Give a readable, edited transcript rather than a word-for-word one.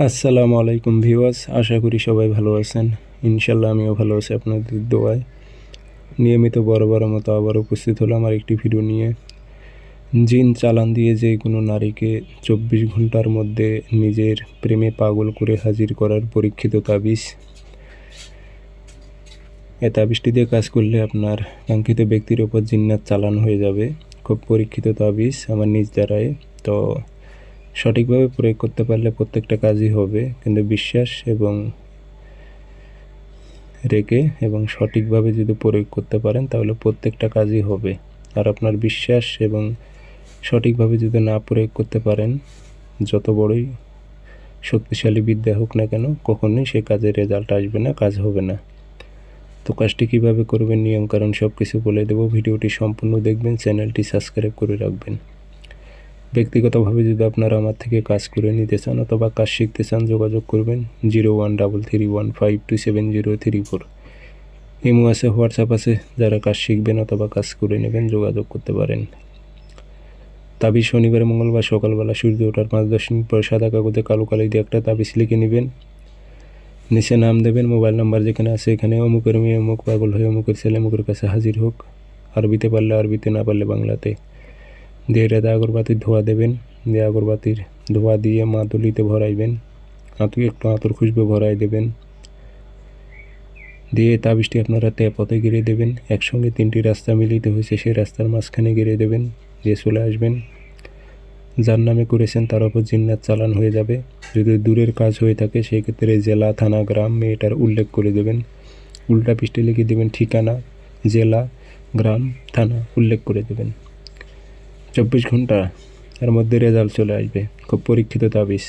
আসসালামু আলাইকুম ভিউয়ার্স, আশা করি সবাই ভালো আছেন। ইনশাল্লাহ আমিও ভালো আছি আপনাদের দোয়ায়। নিয়মিত বরাবরের মতো আবার উপস্থিত হলাম আর একটি ভিডিও নিয়ে। জিন চালান দিয়ে যে কোনো নারীকে 24 ঘন্টার মধ্যে নিজের প্রেমে পাগল করে হাজির করার পরীক্ষিত তাবিজ। এই তাবিজটি দিয়ে কাজ করলে আপনার কাঙ্ক্ষিত ব্যক্তির ওপর জিন্নাত চালান হয়ে যাবে। খুব পরীক্ষিত তাবিজ আমার নিজ দ্বারাই। তো সঠিকভাবে প্রয়োগ করতে পারলে প্রত্যেকটা কাজই হবে, কিন্তু বিশ্বাস রেখে এবং সঠিকভাবে যদি প্রয়োগ করতে পারেন তাহলে প্রত্যেকটা কাজই হবে। আর আপনার বিশ্বাস এবং সঠিকভাবে যদি না প্রয়োগ করতে পারেন, যত বড়ই শক্তিশালী বিদ্যা হোক না কেন, কখনোই সে কাজের রেজাল্ট আসবে না, কাজ হবে না। তো কাজটি কীভাবে করবেন, নিয়মকানুন সব কিছু বলে দেবো। ভিডিওটি সম্পূর্ণ দেখবেন, চ্যানেলটি সাবস্ক্রাইব করে রাখবেন। ব্যক্তিগতভাবে যদি আপনারা আমার থেকে কাজ করে নিতে চান অথবা কাজ শিখতে চান, যোগাযোগ করবেন 013315270034। ইমো আছে, হোয়াটসঅ্যাপ আছে, যারা কাজ শিখবেন অথবা কাজ করে নেবেন যোগাযোগ করতে পারেন। তাবিজ শনিবার মঙ্গলবার সকালবেলা সূর্য ওঠার 5-10 মিনিট পর সাদা কাগজে কালো কালি দিয়ে একটা তাবিজ লিখে নেবেন। নিচে নাম দেবেন, মোবাইল নাম্বার যেখানে আছে এখানে অমুকের মেয়ে অমুক পাগল হয়ে অমুকের ছেলে অমুকের কাছে হাজির হোক। আরবিতে পারলে আরবিতে, না পারলে বাংলাতে। দিয়ে এটা আগরবাতির ধোয়া দেবেন। দিয়ে আগরবাতির ধোয়া দিয়ে মাদুলিতে ভরাইবেন। একটু আতর খুশবু ভরাই দেবেন। দিয়ে তাবিজটি আপনারা পথে গিরে দেবেন। একসঙ্গে 3টি রাস্তা মিলিত হয়েছে, সেই রাস্তার মাঝখানে গিরে দেবেন। দিয়ে চলে আসবেন। যার নামে করেছেন তার ওপর জিন্নাত চালান হয়ে যাবে। যদি দূরের কাজ হয়ে থাকে সেই ক্ষেত্রে জেলা, থানা, গ্রাম, মেয়েটার উল্লেখ করে দেবেন। উল্টা পৃষ্ঠে লিখে দেবেন ঠিকানা, জেলা, গ্রাম, থানা উল্লেখ করে দেবেন। 24 ঘন্টা এর মধ্যে রেজাল্ট চলে আসবে। খুব পরীক্ষিত তাবিজ।